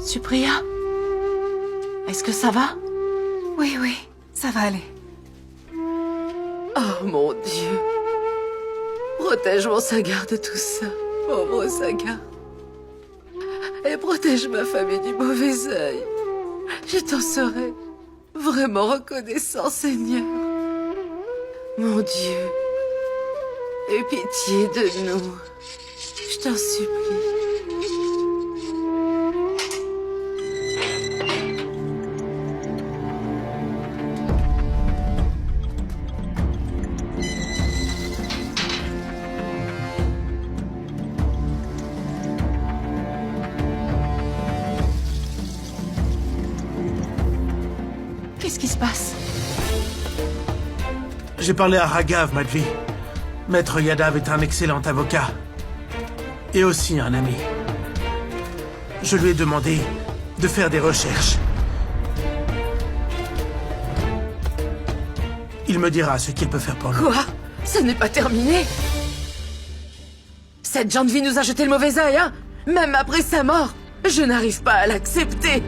Supriya? Est-ce que ça va? Oui, ça va aller. Oh mon Dieu. Protège mon Sagar de tout ça, pauvre Sagar. Et protège ma famille du mauvais œil. Je t'en serai vraiment reconnaissant, Seigneur. Mon Dieu, aie pitié de nous. Je t'en supplie. Qu'est-ce qui se passe? J'ai parlé à Raghav, Madhvi. Maître Yadav est un excellent avocat. Et aussi un ami. Je lui ai demandé de faire des recherches. Il me dira ce qu'il peut faire pour nous. Quoi? Ça n'est pas terminé? Cette Janvi nous a jeté le mauvais œil, hein? Même après sa mort, je n'arrive pas à l'accepter.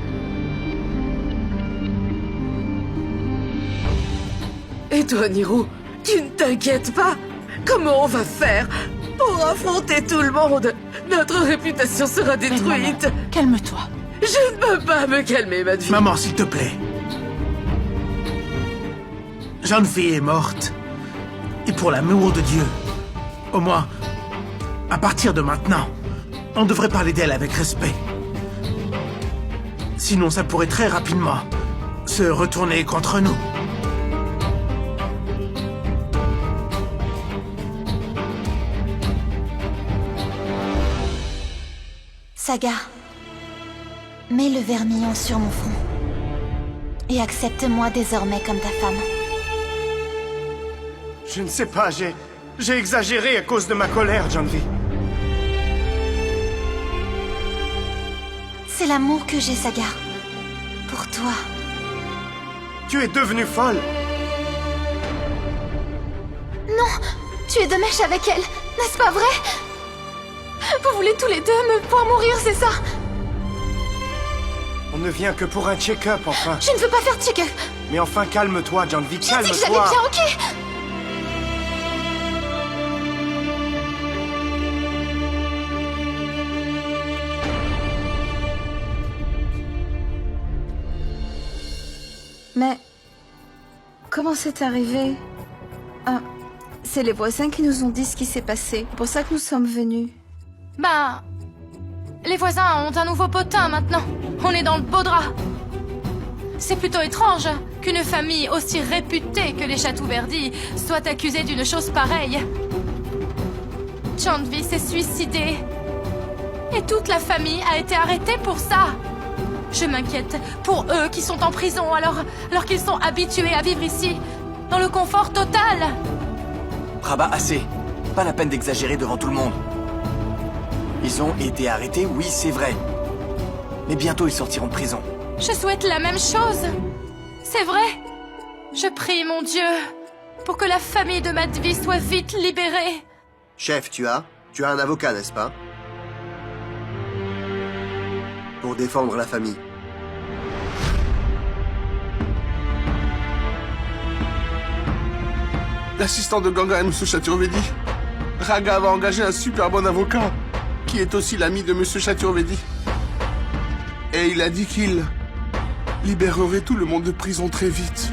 Et toi, Niro, tu ne t'inquiètes pas? Comment on va faire pour affronter tout le monde? Notre réputation sera détruite. Maman, calme-toi. Je ne peux pas me calmer, Madhvi. Maman, s'il te plaît. Janvi est morte. Et pour l'amour de Dieu, au moins, à partir de maintenant, on devrait parler d'elle avec respect. Sinon, ça pourrait très rapidement se retourner contre nous. Sagar, mets le vermillon sur mon front. Et accepte-moi désormais comme ta femme. Je ne sais pas, j'ai exagéré à cause de ma colère, Janvi. C'est l'amour que j'ai, Sagar. Pour toi. Tu es devenue folle. Non, tu es de mèche avec elle, n'est-ce pas vrai? Vous voulez tous les deux me voir mourir, c'est ça? On ne vient que pour un check-up, enfin. Je ne veux pas faire check-up. Mais enfin, calme-toi, Janvi, J'ai dit que j'allais calme-toi. bien, ok? Mais... comment c'est arrivé? Ah, c'est les voisins qui nous ont dit ce qui s'est passé. C'est pour ça que nous sommes venus. Ben... les voisins ont un nouveau potin maintenant. On est dans le beau drap. C'est plutôt étrange qu'une famille aussi réputée que les Chateauverdi soit accusée d'une chose pareille. Janvi s'est suicidée. Et toute la famille a été arrêtée pour ça. Je m'inquiète pour eux qui sont en prison alors qu'ils sont habitués à vivre ici, dans le confort total. Rabat, assez. Pas la peine d'exagérer devant tout le monde. Ils ont été arrêtés, oui, c'est vrai. Mais bientôt, ils sortiront de prison. Je souhaite la même chose. C'est vrai. Je prie, mon Dieu, pour que la famille de Madhvi soit vite libérée. Chef, tu as un avocat, n'est-ce pas? Pour défendre la famille. L'assistant de Ganga et M. Chaturvedi. Raghav a engagé un super bon avocat, qui est aussi l'ami de M. Chaturvedi. Et il a dit qu'il libérerait tout le monde de prison très vite.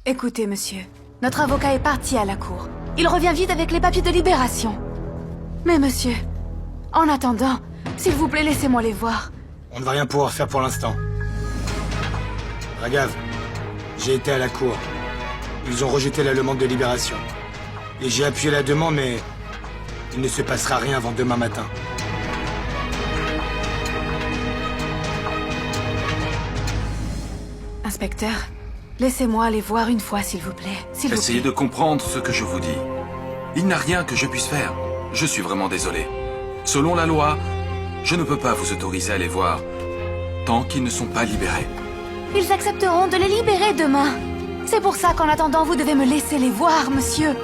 Écoutez, monsieur. Notre avocat est parti à la cour. Il revient vite avec les papiers de libération. Mais monsieur, en attendant, s'il vous plaît, laissez-moi les voir. On ne va rien pouvoir faire pour l'instant. Raghav, j'ai été à la cour. Ils ont rejeté la demande de libération. Et j'ai appuyé la demande, mais il ne se passera rien avant demain matin. Inspecteur, laissez-moi aller voir une fois, s'il vous plaît. S'il vous Essayez plaît. de comprendre ce que je vous dis. Il n'a rien que je puisse faire. Je suis vraiment désolé. Selon la loi, je ne peux pas vous autoriser à les voir tant qu'ils ne sont pas libérés. Ils accepteront de les libérer demain. C'est pour ça qu'en attendant, vous devez me laisser les voir, monsieur.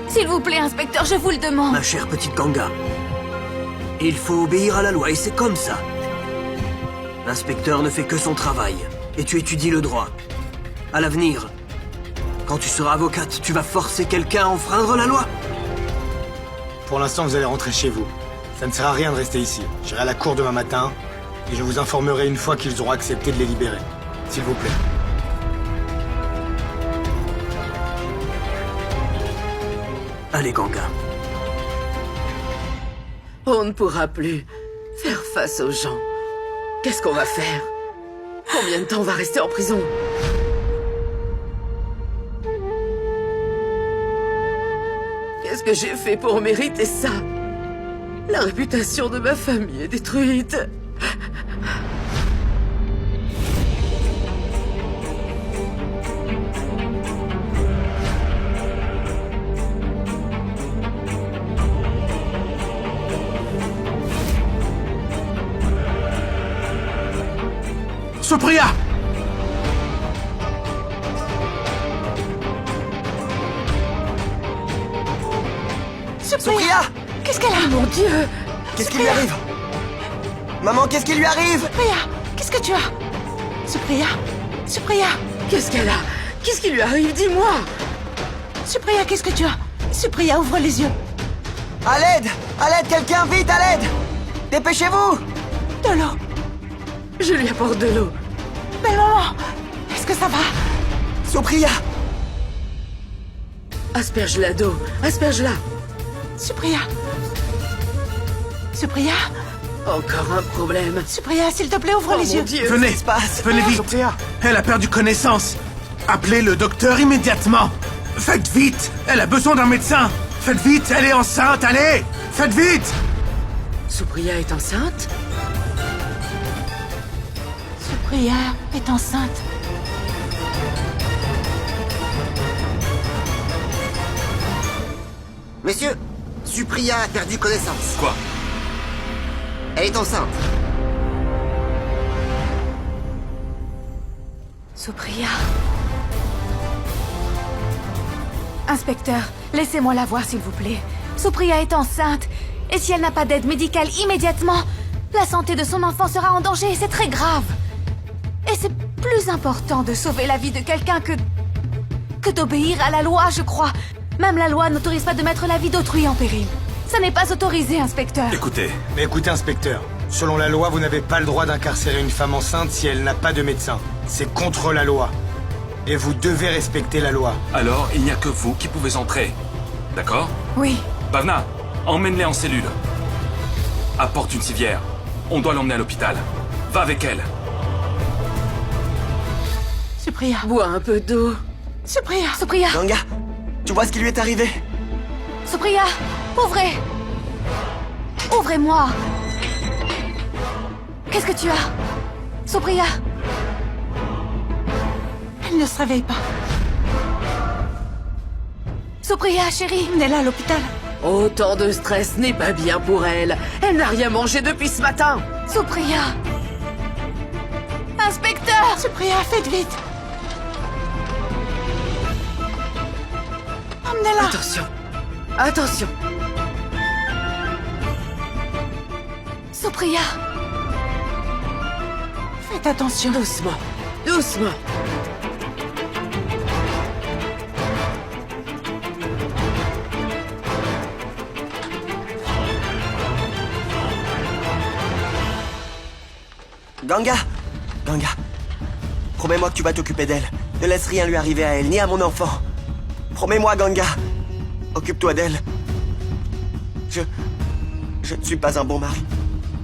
S'il vous plaît, inspecteur, je vous le demande. Ma chère petite Ganga, il faut obéir à la loi et c'est comme ça. L'inspecteur ne fait que son travail et tu étudies le droit. À l'avenir, quand tu seras avocate, tu vas forcer quelqu'un à enfreindre la loi? Pour l'instant, vous allez rentrer chez vous. Ça ne sert à rien de rester ici. J'irai à la cour demain matin et je vous informerai une fois qu'ils auront accepté de les libérer. S'il vous plaît. Allez, Ganga. On ne pourra plus faire face aux gens. Qu'est-ce qu'on va faire? Combien de temps on va rester en prison? Qu'est-ce que j'ai fait pour mériter ça? La réputation de ma famille est détruite. Supriya! Supriya! Qu'est-ce qu'elle a? Oh mon Dieu! Qu'est-ce qui lui arrive? Maman, qu'est-ce qui lui arrive? Supriya, qu'est-ce que tu as? Supriya, Supriya, Qu'est-ce qu'elle a? Qu'est-ce qui lui arrive? Dis-moi! Supriya, qu'est-ce que tu as? Supriya, ouvre les yeux. À l'aide! À l'aide, quelqu'un, vite, à l'aide! Dépêchez-vous! De l'eau. Je lui apporte de l'eau. Belle maman, est-ce que ça va? Supriya! Asperge-la d'eau. Asperge-la. Supriya. Supriya. Encore un problème. Supriya, s'il te plaît, ouvre Oh les mon yeux. Dieu! Venez, se passe? venez vite. Elle a perdu connaissance. Appelez le docteur immédiatement. Faites vite, elle a besoin d'un médecin. Faites vite, elle est enceinte, allez. Faites vite. Supriya est enceinte? Supriya est enceinte. Messieurs, Supriya a perdu connaissance. Quoi? Elle est enceinte. Supriya. Inspecteur, laissez-moi la voir, s'il vous plaît. Supriya est enceinte. Et si elle n'a pas d'aide médicale immédiatement, la santé de son enfant sera en danger et c'est très grave. Et c'est plus important de sauver la vie de quelqu'un que d'obéir à la loi, je crois. Même la loi n'autorise pas de mettre la vie d'autrui en péril. Ça n'est pas autorisé, inspecteur. Écoutez, Mais écoutez, inspecteur. Selon la loi, vous n'avez pas le droit d'incarcérer une femme enceinte si elle n'a pas de médecin. C'est contre la loi. Et vous devez respecter la loi. alors il n'y a que vous qui pouvez entrer. D'accord? Oui. Bhavna, emmène-les en cellule. Apporte une civière. On doit l'emmener à l'hôpital. Va avec elle. Supriya. Bois un peu d'eau. Supriya. Supriya. Ganga, tu vois ce qui lui est arrivé? Supriya. Ouvrez. Ouvrez-moi. Qu'est-ce que tu as? Supriya. Elle ne se réveille pas. Supriya, chérie. Menez-la à l'hôpital. Autant de stress n'est pas bien pour elle. Elle n'a rien mangé depuis ce matin. Supriya. Inspecteur. Supriya, faites vite. Emmenez-la. Attention. Attention. Supriya. Faites attention. Doucement. Doucement. Ganga! Ganga, promets-moi que tu vas t'occuper d'elle. Ne laisse rien lui arriver à elle, ni à mon enfant. Promets-moi, Ganga. Occupe-toi d'elle. Je ne suis pas un bon mari.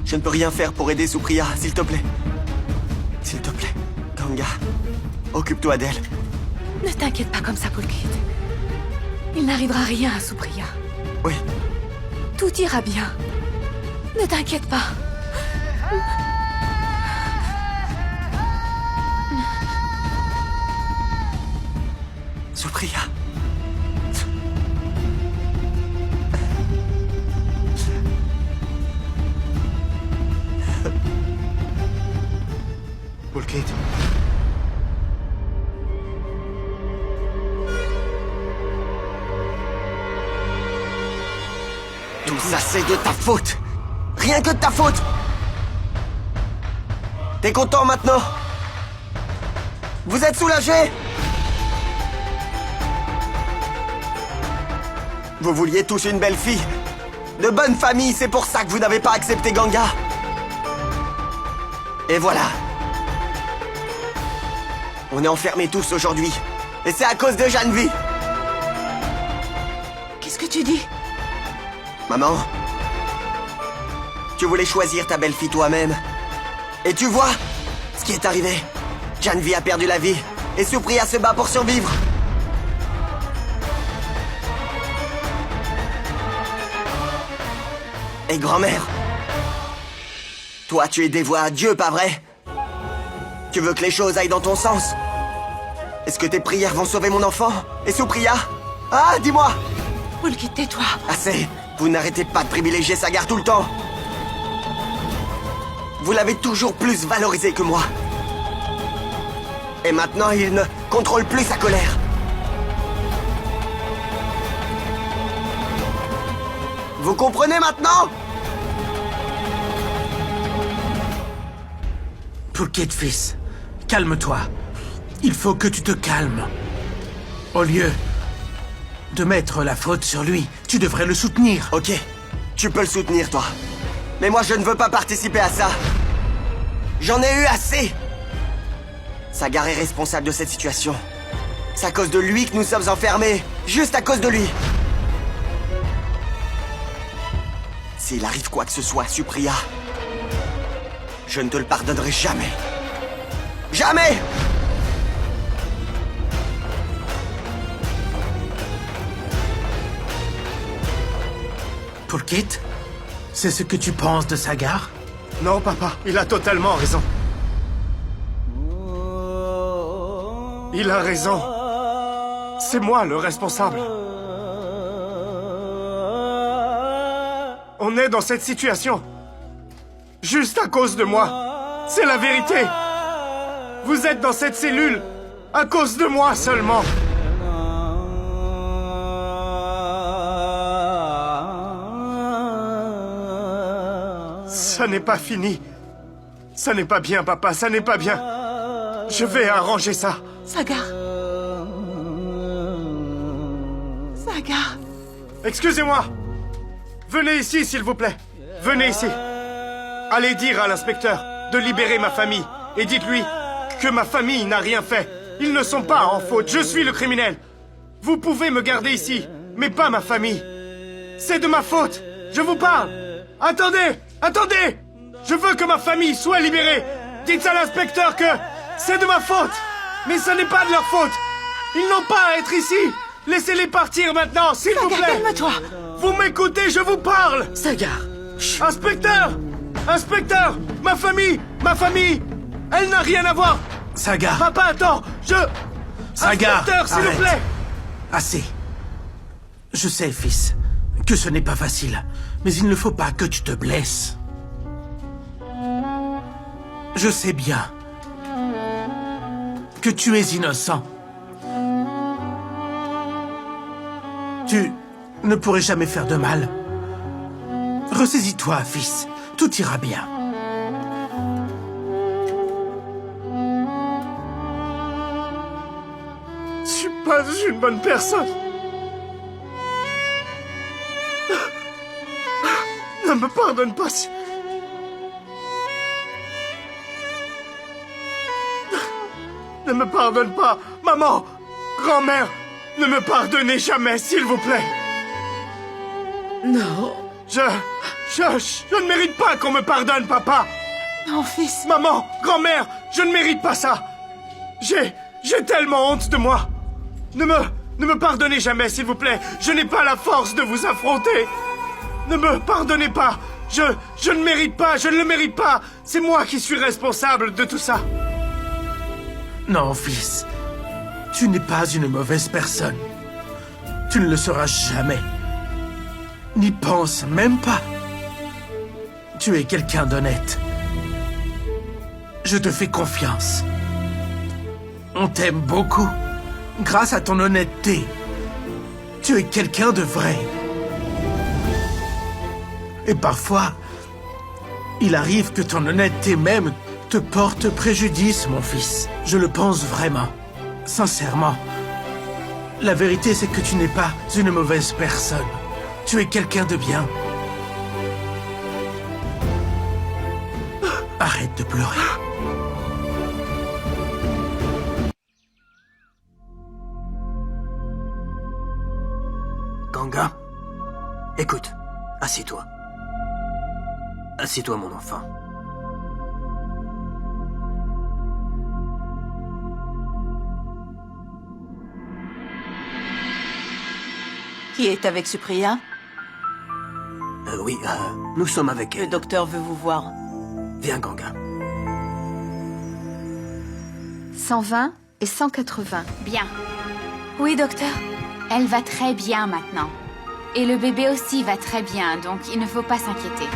Je ne peux rien faire pour aider Supriya, s'il te plaît. S'il te plaît, Ganga, occupe-toi d'elle. Ne t'inquiète pas comme ça, Pulkit. Il n'arrivera rien à Supriya. Oui. Tout ira bien. Ne t'inquiète pas. Supriya. Pulkit. Ça, c'est de ta faute. Rien que de ta faute. T'es content maintenant? Vous êtes soulagé? Vous vouliez tous une belle fille. De bonne famille, c'est pour ça que vous n'avez pas accepté Ganga. Et voilà. On est enfermés tous aujourd'hui. Et c'est à cause de Janvi. Qu'est-ce que tu dis? Maman, tu voulais choisir ta belle-fille toi-même. Et tu vois ce qui est arrivé. Janvi a perdu la vie et Supriya se bat pour survivre. Et grand-mère, toi tu es dévouée à Dieu, pas vrai? Tu veux que les choses aillent dans ton sens? Est-ce que tes prières vont sauver mon enfant? Et Supriya? Ah, dis-moi! Pulkit, tais-toi. Assez! Vous n'arrêtez pas de privilégier Sagar tout le temps. Vous l'avez toujours plus valorisé que moi. Et maintenant, il ne contrôle plus sa colère. Vous comprenez maintenant? Pulkit, fils, calme-toi. Il faut que tu te calmes. Au lieu de mettre la faute sur lui, tu devrais le soutenir. Ok, tu peux le soutenir, toi. Mais moi, je ne veux pas participer à ça. J'en ai eu assez. Sagar est responsable de cette situation. C'est à cause de lui que nous sommes enfermés. Juste à cause de lui. S'il arrive quoi que ce soit, Supriya, je ne te le pardonnerai jamais. Jamais! Pulkit, c'est ce que tu penses de Sagar? Non, papa, il a totalement raison. Il a raison. C'est moi le responsable. On est dans cette situation. Juste à cause de moi. C'est la vérité. Vous êtes dans cette cellule à cause de moi seulement. Ça n'est pas fini. Ça n'est pas bien, papa, ça n'est pas bien. Je vais arranger ça. Sagar. Sagar. Excusez-moi. Venez ici, s'il vous plaît. Venez ici. Allez dire à l'inspecteur de libérer ma famille. Et dites-lui que ma famille n'a rien fait. Ils ne sont pas en faute. Je suis le criminel. Vous pouvez me garder ici, mais pas ma famille. C'est de ma faute. Je vous parle. Attendez. Attendez. Je veux que ma famille soit libérée. Dites à l'inspecteur que c'est de ma faute. Mais ce n'est pas de leur faute. Ils n'ont pas à être ici. Laissez-les partir maintenant, s'il vous plaît. Calme-toi. Vous m'écoutez, je vous parle. Sagar. Inspecteur. Inspecteur. Ma famille. Elle n'a rien à voir. Sagar. Papa, attends. Sagar. Inspecteur, s'il vous Arrête. plaît. Assez. Je sais, fils, que ce n'est pas facile, mais il ne faut pas que tu te blesses. Je sais bien que tu es innocent. Tu ne pourrais jamais faire de mal. Ressaisis-toi, fils. Tout ira bien. Je suis pas une bonne personne. Ne me pardonne pas si... Ne me pardonne pas. Maman, grand-mère, ne me pardonnez jamais, s'il vous plaît. Non. Je ne mérite pas qu'on me pardonne, papa. Non, fils. Maman, grand-mère, je ne mérite pas ça. J'ai tellement honte de moi. Ne me pardonnez jamais, s'il vous plaît. Je n'ai pas la force de vous affronter. Ne me pardonnez pas. Je ne mérite pas, je ne le mérite pas. C'est moi qui suis responsable de tout ça. Non, fils. Tu n'es pas une mauvaise personne. Tu ne le seras jamais. N'y pense même pas. Tu es quelqu'un d'honnête. Je te fais confiance. On t'aime beaucoup. Grâce à ton honnêteté. Tu es quelqu'un de vrai. Et parfois, il arrive que ton honnêteté même te porte préjudice, mon fils. Je le pense vraiment. Sincèrement. La vérité, c'est que tu n'es pas une mauvaise personne. Tu es quelqu'un de bien. Arrête de pleurer. Ganga, écoute, assieds-toi. Assieds-toi, mon enfant. Qui est avec Supriya? Oui, nous sommes avec Le elle. docteur veut vous voir. Viens, Ganga. 120 et 180. Bien. Oui, docteur. Elle va très bien maintenant. Et le bébé aussi va très bien, donc il ne faut pas s'inquiéter.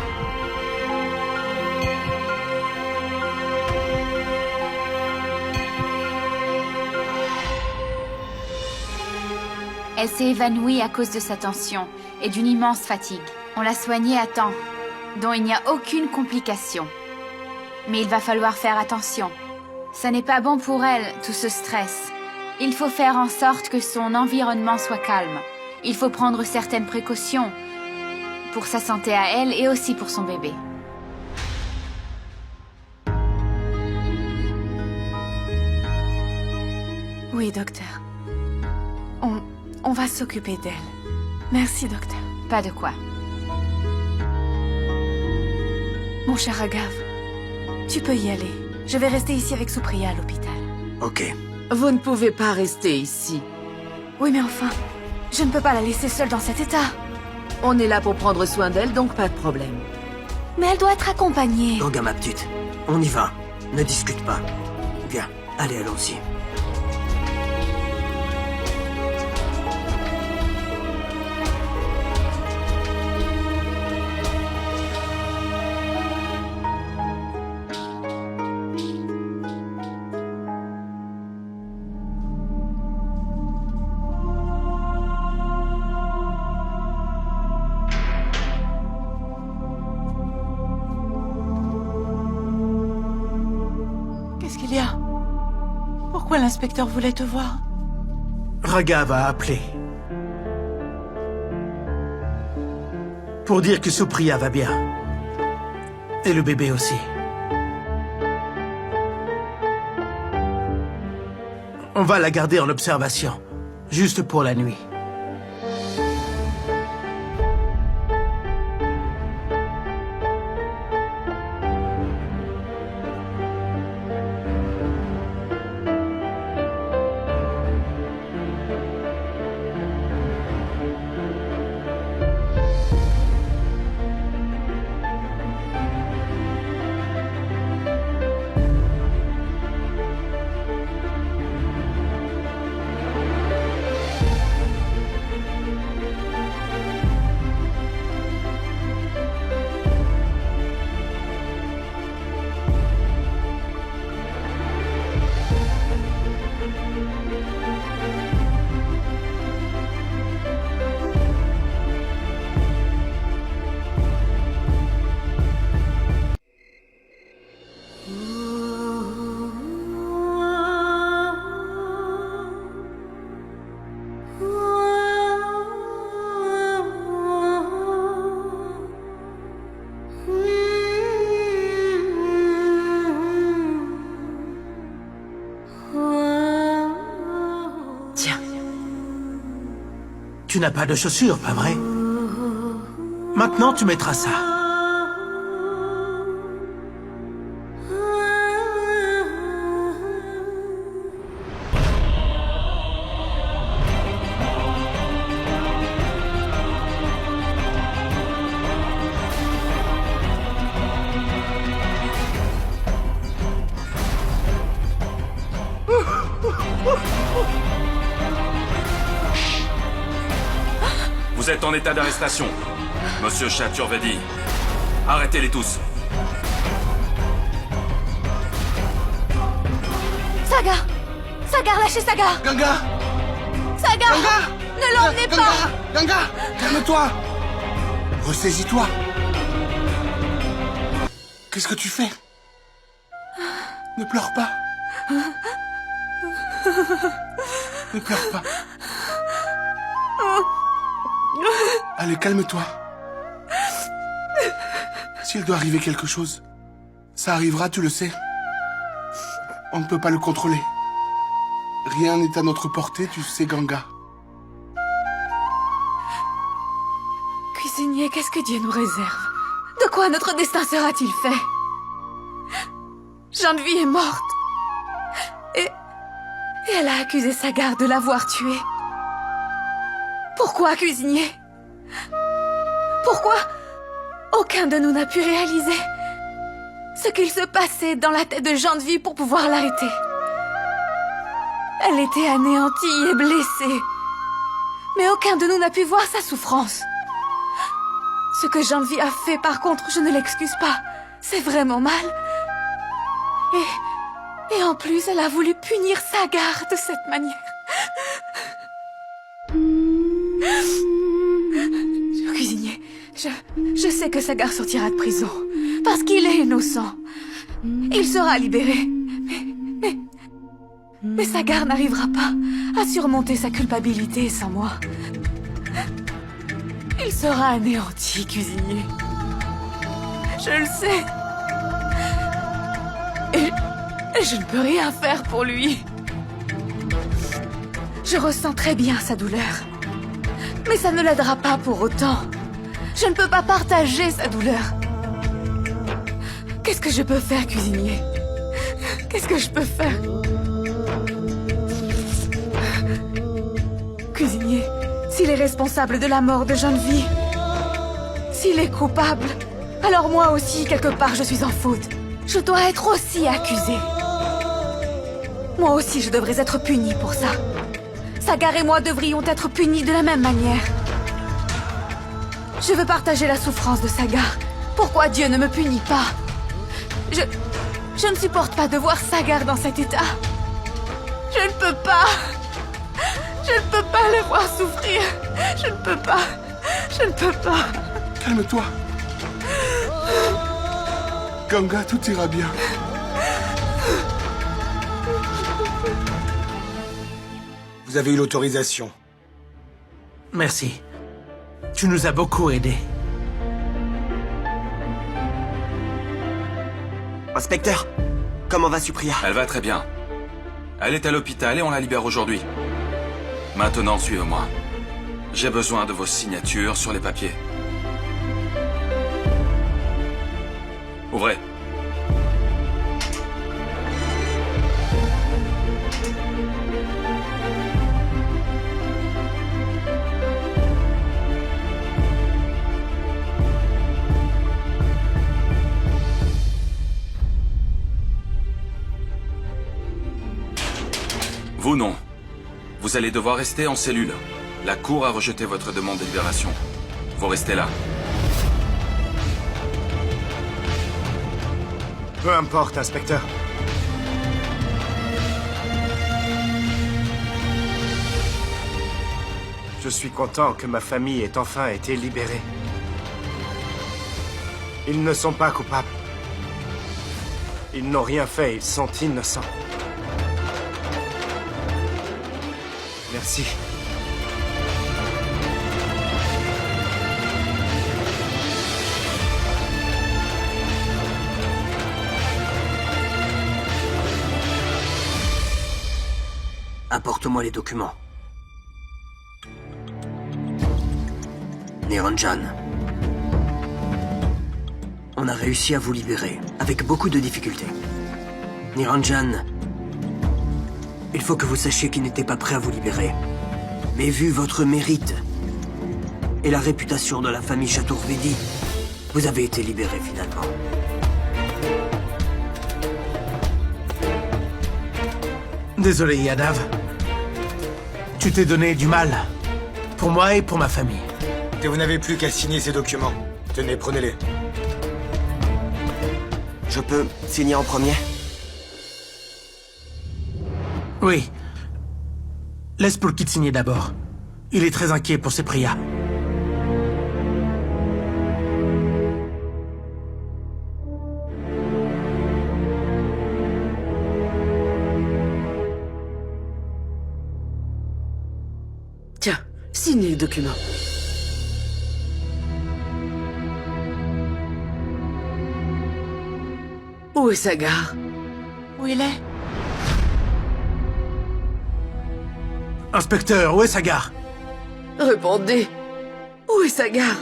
Elle s'est évanouie à cause de sa tension et d'une immense fatigue. On l'a soignée à temps, dont il n'y a aucune complication. Mais il va falloir faire attention. Ça n'est pas bon pour elle, tout ce stress. Il faut faire en sorte que son environnement soit calme. Il faut prendre certaines précautions pour sa santé à elle et aussi pour son bébé. Oui, docteur. On va s'occuper d'elle. Merci, docteur. Pas de quoi. Mon cher Raghav, tu peux y aller. Je vais rester ici avec Supriya à l'hôpital. Ok. Vous ne pouvez pas rester ici. Oui, mais enfin, je ne peux pas la laisser seule dans cet état. On est là pour prendre soin d'elle, donc pas de problème. Mais elle doit être accompagnée. Ganga, ma petite, on y va. Ne discute pas. Viens, allez, allons-y. Qu'est-ce qu'il y a? Pourquoi l'inspecteur voulait te voir? Raghav a appelé. Pour dire que Supriya va bien. Et le bébé aussi. On va la garder en observation. Juste pour la nuit. Tu n'as pas de chaussures, pas vrai? Maintenant, tu mettras ça. Vous êtes en état d'arrestation, Monsieur Chaturvedi. Arrêtez-les tous. Sagar! Sagar, lâchez Sagar! Ganga! Sagar! Ganga! Ne l'emmenez pas! Ganga! Calme-toi! Ressaisis-toi! Qu'est-ce que tu fais? Ne pleure pas. Ne pleure pas. Allez, calme-toi. S'il doit arriver quelque chose, ça arrivera, tu le sais. On ne peut pas le contrôler. Rien n'est à notre portée, tu sais, Ganga. Cuisinier, qu'est-ce que Dieu nous réserve? De quoi notre destin sera-t-il fait? Geneviève est morte. Et elle a accusé Sagar de l'avoir tuée. Pourquoi, cuisinier? Pourquoi aucun de nous n'a pu réaliser ce qu'il se passait dans la tête de Geneviève pour pouvoir l'arrêter? Elle était anéantie et blessée. Mais aucun de nous n'a pu voir sa souffrance. Ce que Geneviève a fait, par contre, je ne l'excuse pas. C'est vraiment mal. Et en plus, elle a voulu punir Sagar de cette manière. Cuisinier, je sais que Sagar sortira de prison. Parce qu'il est innocent. Il sera libéré. Mais Sagar n'arrivera pas à surmonter sa culpabilité sans moi. Il sera anéanti, cuisinier. Je le sais. Et je ne peux rien faire pour lui. Je ressens très bien sa douleur. Mais ça ne l'aidera pas pour autant. Je ne peux pas partager sa douleur. Qu'est-ce que je peux faire, cuisinier? Qu'est-ce que je peux faire? Cuisinier, s'il est responsable de la mort de Geneviève, s'il est coupable, alors moi aussi, quelque part, je suis en faute. Je dois être aussi accusée. Moi aussi, je devrais être punie pour ça. Sagar et moi devrions être punis de la même manière. Je veux partager la souffrance de Sagar. Pourquoi Dieu ne me punit pas? Je ne supporte pas de voir Sagar dans cet état. Je ne peux pas. Je ne peux pas le voir souffrir. Je ne peux pas. Je ne peux pas. Calme-toi. Ganga, tout ira bien. Vous avez eu l'autorisation. Merci. Tu nous as beaucoup aidés. Inspecteur, comment va Supriya? Elle va très bien. Elle est à l'hôpital et on la libère aujourd'hui. Maintenant, suivez-moi. J'ai besoin de vos signatures sur les papiers. Ouvrez. Vous non. Vous allez devoir rester en cellule. La cour a rejeté votre demande de libération. Vous restez là. Peu importe, inspecteur. Je suis content que ma famille ait enfin été libérée. Ils ne sont pas coupables. Ils n'ont rien fait, ils sont innocents. Merci. Apporte-moi les documents. Niranjan. On a réussi à vous libérer, avec beaucoup de difficultés. Niranjan, il faut que vous sachiez qu'il n'était pas prêt à vous libérer. Mais vu votre mérite et la réputation de la famille Chaturvedi, vous avez été libéré finalement. Désolé, Yadav. Tu t'es donné du mal. Pour moi et pour ma famille. Que vous n'avez plus qu'à signer ces documents. Tenez, prenez-les. Je peux signer en premier? Oui. Laisse Pulkit signer d'abord. Il est très inquiet pour ses prias. Signez le document. Où est Sagar? Où il est? Inspecteur, où est Sagar? Répondez. Où est Sagar?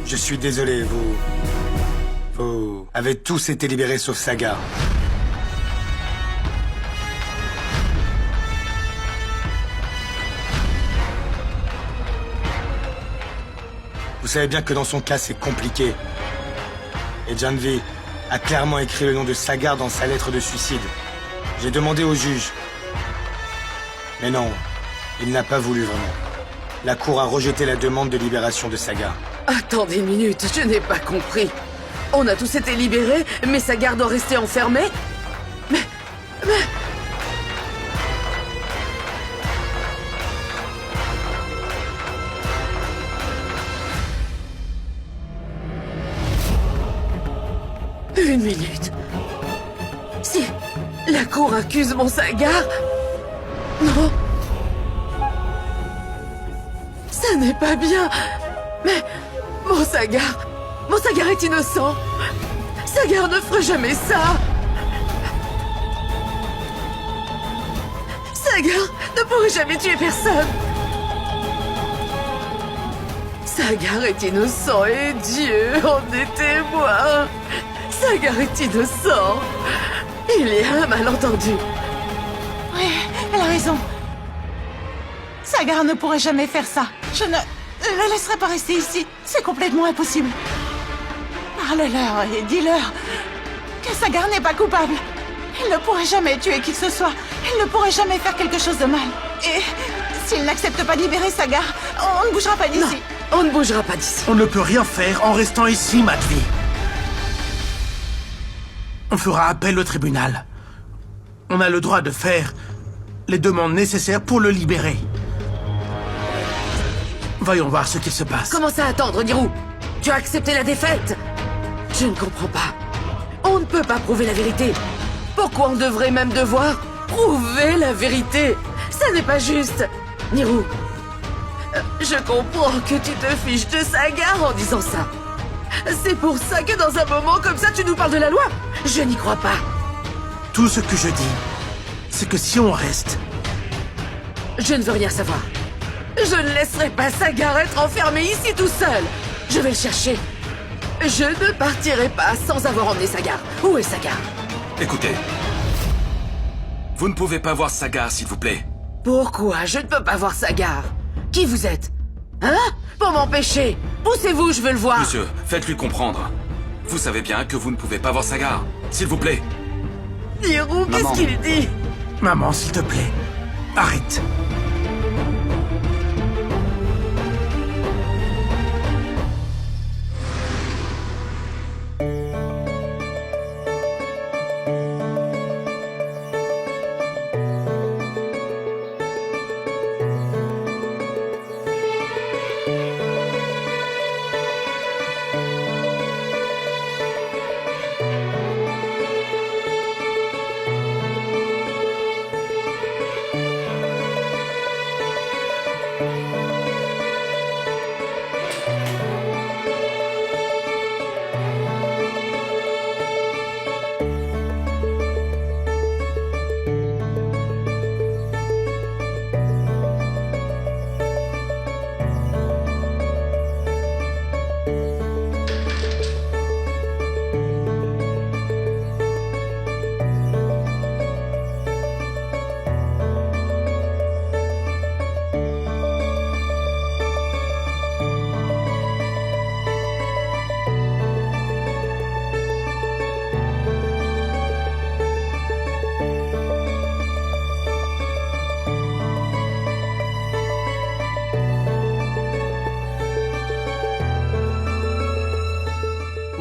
Je suis désolé, vous avez tous été libérés sauf Sagar. Vous savez bien que dans son cas, c'est compliqué. Et Janvi a clairement écrit le nom de Sagar dans sa lettre de suicide. J'ai demandé au juge. Mais non, il n'a pas voulu vraiment. La cour a rejeté la demande de libération de Sagar. Attendez une minute, je n'ai pas compris. On a tous été libérés, mais Sagar doit rester enfermé? Mais... Une minute. Si la cour accuse mon Sagar... Non. Ça n'est pas bien. Mais... Mon Sagar est innocent. Sagar ne fera jamais ça. Sagar ne pourrait jamais tuer personne. Sagar est innocent et Dieu en est témoin. Sagar est innocent. Il y a un malentendu. Oui, elle a raison. Sagar ne pourrait jamais faire ça. Je ne le laisserai pas rester ici. C'est complètement impossible. Parle-leur et dis-leur que Sagar n'est pas coupable. Il ne pourrait jamais tuer qui que ce soit. Il ne pourrait jamais faire quelque chose de mal. Et s'il n'accepte pas de libérer Sagar, on ne bougera pas d'ici. Non, on ne bougera pas d'ici. On ne peut rien faire en restant ici, Madvi. On fera appel au tribunal. On a le droit de faire les demandes nécessaires pour le libérer. Voyons voir ce qui se passe. Commence à attendre, Nirou. Tu as accepté la défaite. Je ne comprends pas. On ne peut pas prouver la vérité. Pourquoi on devrait même devoir prouver la vérité? Ça n'est pas juste. Nirou, je comprends que tu te fiches de Sagar en disant ça. C'est pour ça que dans un moment comme ça, tu nous parles de la loi? Je n'y crois pas. Tout ce que je dis, c'est que si on reste... Je ne veux rien savoir. Je ne laisserai pas Sagar être enfermé ici tout seul. Je vais le chercher. Je ne partirai pas sans avoir emmené Sagar. Où est Sagar? Écoutez. Vous ne pouvez pas voir Sagar, s'il vous plaît. Pourquoi je ne peux pas voir Sagar? Qui vous êtes? Hein? Pour m'empêcher? Poussez-vous, je veux le voir. Monsieur, faites-lui comprendre. Vous savez bien que vous ne pouvez pas voir Sagar. S'il vous plaît. Nirou, qu'est-ce qu'il dit? Maman, s'il te plaît, arrête.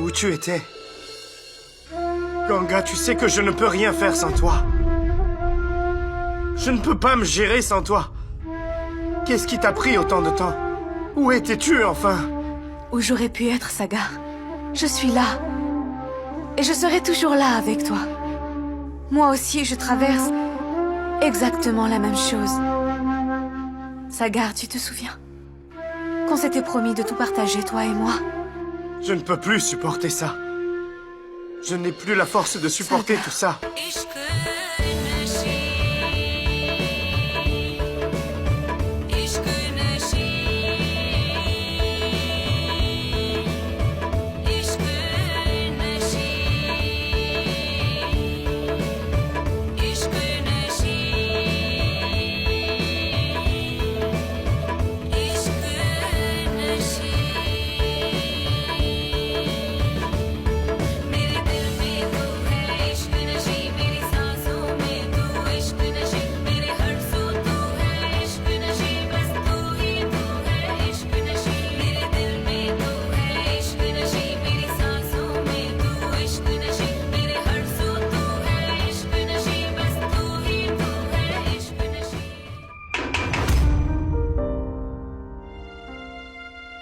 Où tu étais? Ganga, tu sais que je ne peux rien faire sans toi. Je ne peux pas me gérer sans toi. Qu'est-ce qui t'a pris autant de temps? Où étais-tu, enfin? Où j'aurais pu être, Sagar. Je suis là. Et je serai toujours là avec toi. Moi aussi, je traverse exactement la même chose. Sagar, tu te souviens? Qu'on s'était promis de tout partager, toi et moi. Je ne peux plus supporter ça. Je n'ai plus la force de supporter tout ça.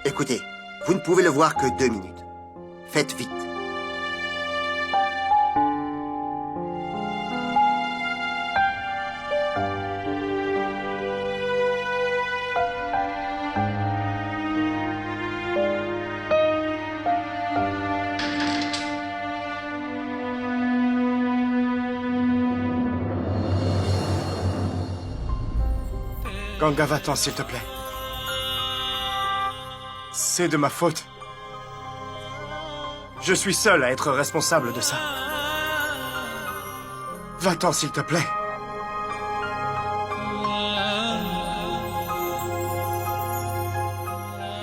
Écoutez, vous ne pouvez le voir que 2 minutes. Faites vite. Ganga, va-t'en, s'il te plaît. C'est de ma faute. Je suis seul à être responsable de ça. Va-t'en, s'il te plaît.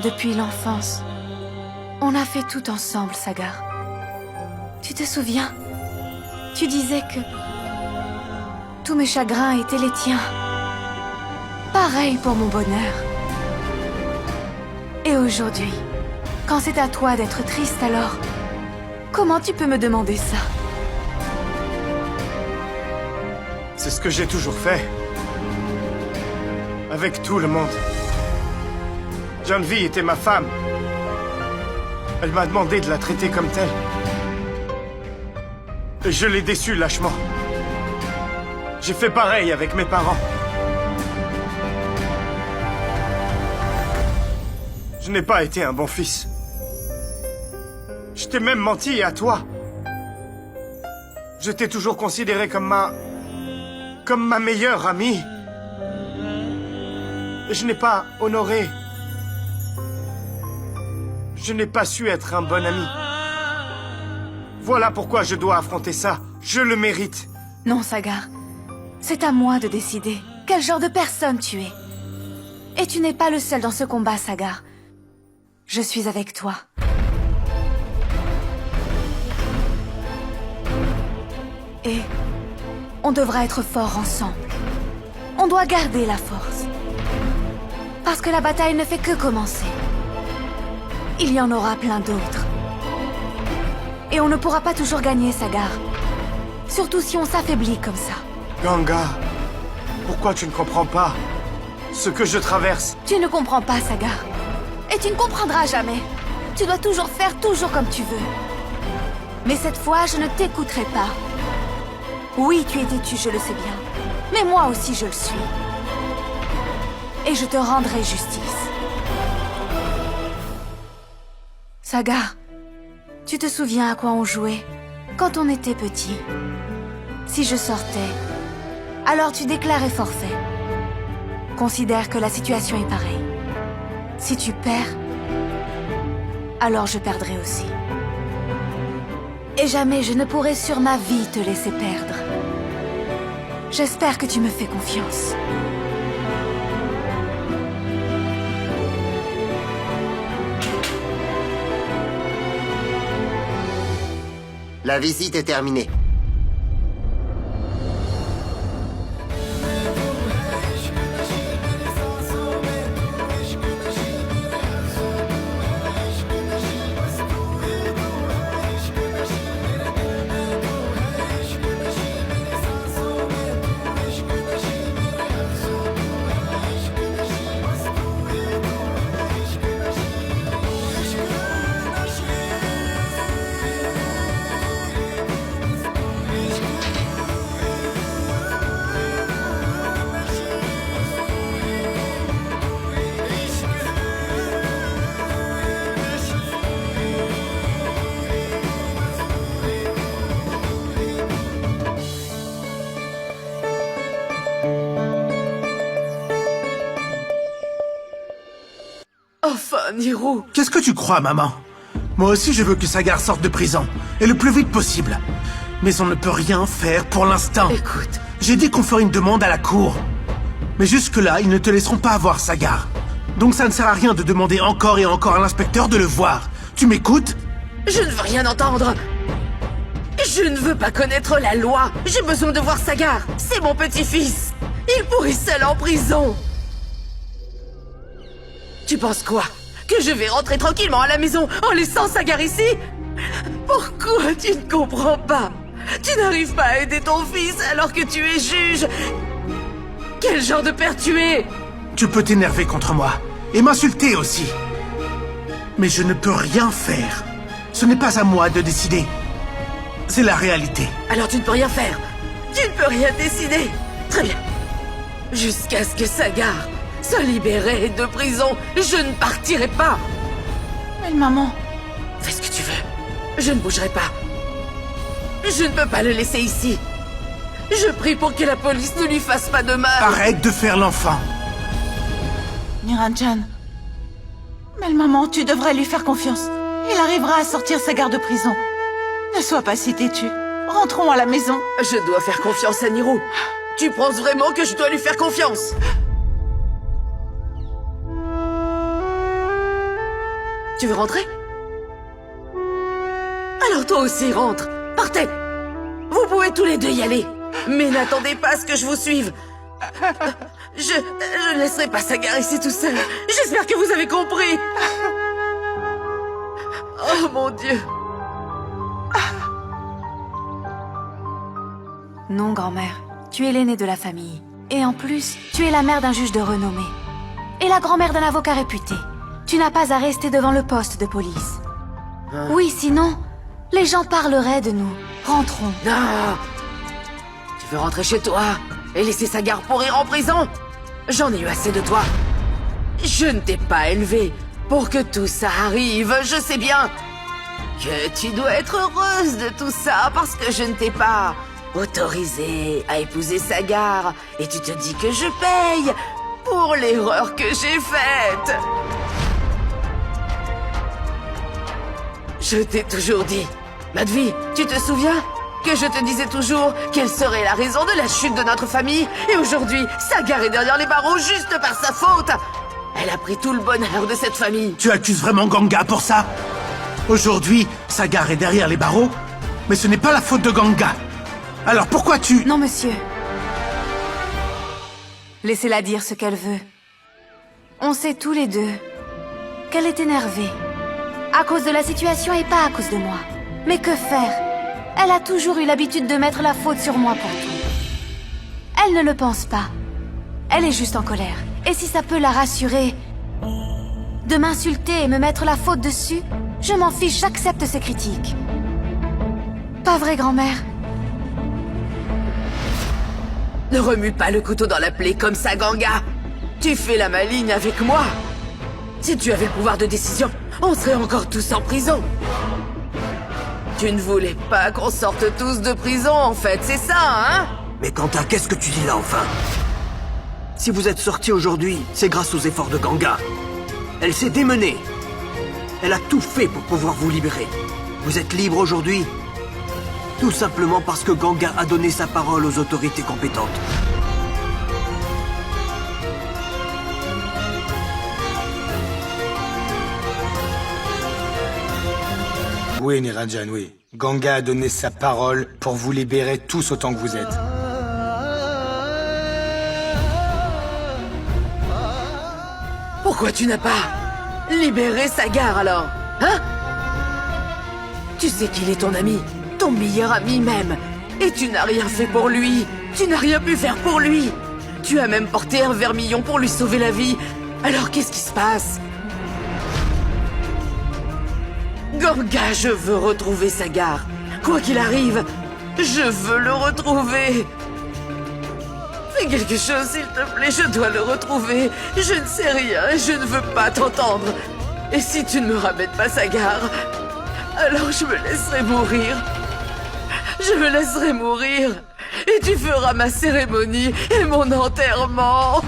Depuis l'enfance, on a fait tout ensemble, Sagar. Tu te souviens? Tu disais que tous mes chagrins étaient les tiens. Pareil pour mon bonheur. Et aujourd'hui, quand c'est à toi d'être triste, alors comment tu peux me demander ça? C'est ce que j'ai toujours fait. Avec tout le monde. Janvi était ma femme. Elle m'a demandé de la traiter comme telle. Et je l'ai déçue lâchement. J'ai fait pareil avec mes parents. Je n'ai pas été un bon fils. Je t'ai même menti à toi. Je t'ai toujours considéré comme ma meilleure amie. Et je n'ai pas honoré. Je n'ai pas su être un bon ami. Voilà pourquoi je dois affronter ça. Je le mérite. Non, Sagar. C'est à moi de décider quel genre de personne tu es. Et tu n'es pas le seul dans ce combat, Sagar. Je suis avec toi. Et on devra être forts ensemble. On doit garder la force. Parce que la bataille ne fait que commencer. Il y en aura plein d'autres. Et on ne pourra pas toujours gagner, Sagar. Surtout si on s'affaiblit comme ça. Ganga, pourquoi tu ne comprends pas ce que je traverse? Tu ne comprends pas, Sagar. Et tu ne comprendras jamais. Tu dois toujours faire toujours comme tu veux. Mais cette fois, je ne t'écouterai pas. Oui, tu es têtu, je le sais bien. Mais moi aussi, je le suis. Et je te rendrai justice. Sagar, tu te souviens à quoi on jouait quand on était petit? Si je sortais, alors tu déclarais forfait. Considère que la situation est pareille. Si tu perds, alors je perdrai aussi. Et jamais je ne pourrai sur ma vie te laisser perdre. J'espère que tu me fais confiance. La visite est terminée. Enfin, Niro. Qu'est-ce que tu crois, maman? Moi aussi, je veux que Sagar sorte de prison, et le plus vite possible. Mais on ne peut rien faire pour l'instant. Écoute. J'ai dit qu'on ferait une demande à la cour. Mais jusque-là, ils ne te laisseront pas voir Sagar. Donc ça ne sert à rien de demander encore et encore à l'inspecteur de le voir. Tu m'écoutes? Je ne veux rien entendre. Je ne veux pas connaître la loi. J'ai besoin de voir Sagar. C'est mon petit-fils. Il pourrit seul en prison. Tu penses quoi? Que je vais rentrer tranquillement à la maison en laissant Sagar ici? Pourquoi tu ne comprends pas? Tu n'arrives pas à aider ton fils alors que tu es juge. Quel genre de père tu es? Tu peux t'énerver contre moi, et m'insulter aussi. Mais je ne peux rien faire. Ce n'est pas à moi de décider. C'est la réalité. Alors tu ne peux rien faire. Tu ne peux rien décider. Très bien. Jusqu'à ce que Sagar soit libéré de prison, je ne partirai pas. Mais maman... Fais ce que tu veux. Je ne bougerai pas. Je ne peux pas le laisser ici. Je prie pour que la police ne lui fasse pas de mal. Arrête de faire l'enfant. Niranjan. Mais maman, tu devrais lui faire confiance. Il arrivera à sortir Sagar de prison. Ne sois pas si têtu. Rentrons à la maison. Je dois faire confiance à Niro. Tu penses vraiment que je dois lui faire confiance? Tu veux rentrer? Alors toi aussi rentre. Partez. Vous pouvez tous les deux y aller. Mais n'attendez pas à ce que je vous suive. Je ne laisserai pas Sagar ici tout seul. J'espère que vous avez compris. Oh mon Dieu. Non, grand-mère. Tu es l'aînée de la famille. Et en plus, tu es la mère d'un juge de renommée. Et la grand-mère d'un avocat réputé. Tu n'as pas à rester devant le poste de police. Oui, sinon, les gens parleraient de nous. Rentrons. Non. Tu veux rentrer chez toi et laisser Sagar pourrir en prison? J'en ai eu assez de toi. Je ne t'ai pas élevé pour que tout ça arrive. Je sais bien que tu dois être heureuse de tout ça parce que je ne t'ai pas autorisé à épouser Sagar. Et tu te dis que je paye pour l'erreur que j'ai faite. Je t'ai toujours dit, Madhvi, tu te souviens que je te disais toujours quelle serait la raison de la chute de notre famille? Et aujourd'hui, Sagar est derrière les barreaux juste par sa faute. Elle a pris tout le bonheur de cette famille. Tu accuses vraiment Ganga pour ça? Aujourd'hui, Sagar est derrière les barreaux, mais ce n'est pas la faute de Ganga. Alors pourquoi tu... Non, monsieur. Laissez-la dire ce qu'elle veut. On sait tous les deux qu'elle est énervée. À cause de la situation et pas à cause de moi. Mais que faire? Elle a toujours eu l'habitude de mettre la faute sur moi pour tout. Elle ne le pense pas. Elle est juste en colère. Et si ça peut la rassurer de m'insulter et me mettre la faute dessus, je m'en fiche, j'accepte ses critiques. Pas vrai, grand-mère? Ne remue pas le couteau dans la plaie comme ça, Ganga. Tu fais la maligne avec moi. Si tu avais le pouvoir de décision, on serait encore tous en prison. Tu ne voulais pas qu'on sorte tous de prison, en fait, c'est ça, hein? Mais Kanta, qu'est-ce que tu dis là, enfin? Si vous êtes sortis aujourd'hui, c'est grâce aux efforts de Ganga. Elle s'est démenée. Elle a tout fait pour pouvoir vous libérer. Vous êtes libre aujourd'hui, tout simplement parce que Ganga a donné sa parole aux autorités compétentes. Oui, Niranjan, oui. Ganga a donné sa parole pour vous libérer tous autant que vous êtes. Pourquoi tu n'as pas libéré Sagar alors? Hein? Tu sais qu'il est ton ami, ton meilleur ami même. Et tu n'as rien fait pour lui. Tu n'as rien pu faire pour lui. Tu as même porté un vermillon pour lui sauver la vie. Alors qu'est-ce qui se passe? Ganga, je veux retrouver Sagar. Quoi qu'il arrive, je veux le retrouver. Fais quelque chose, s'il te plaît, je dois le retrouver. Je ne sais rien et je ne veux pas t'entendre. Et si tu ne me ramènes pas Sagar, alors je me laisserai mourir. Je me laisserai mourir. et tu feras ma cérémonie et mon enterrement.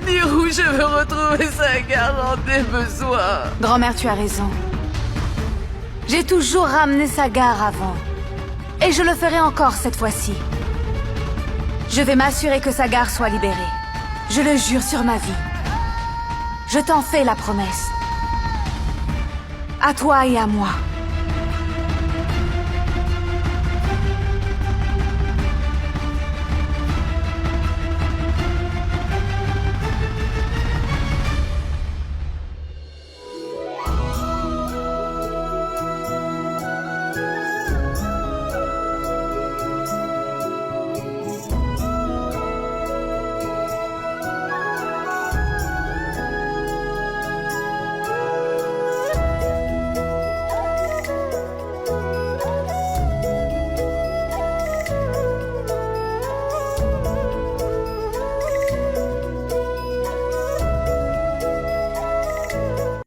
Dire où je veux retrouver Sagar, j'en ai besoin. Grand-mère, tu as raison. J'ai toujours ramené Sagar avant. Et je le ferai encore cette fois-ci. Je vais m'assurer que Sagar soit libéré. Je le jure sur ma vie. Je t'en fais la promesse. À toi et à moi.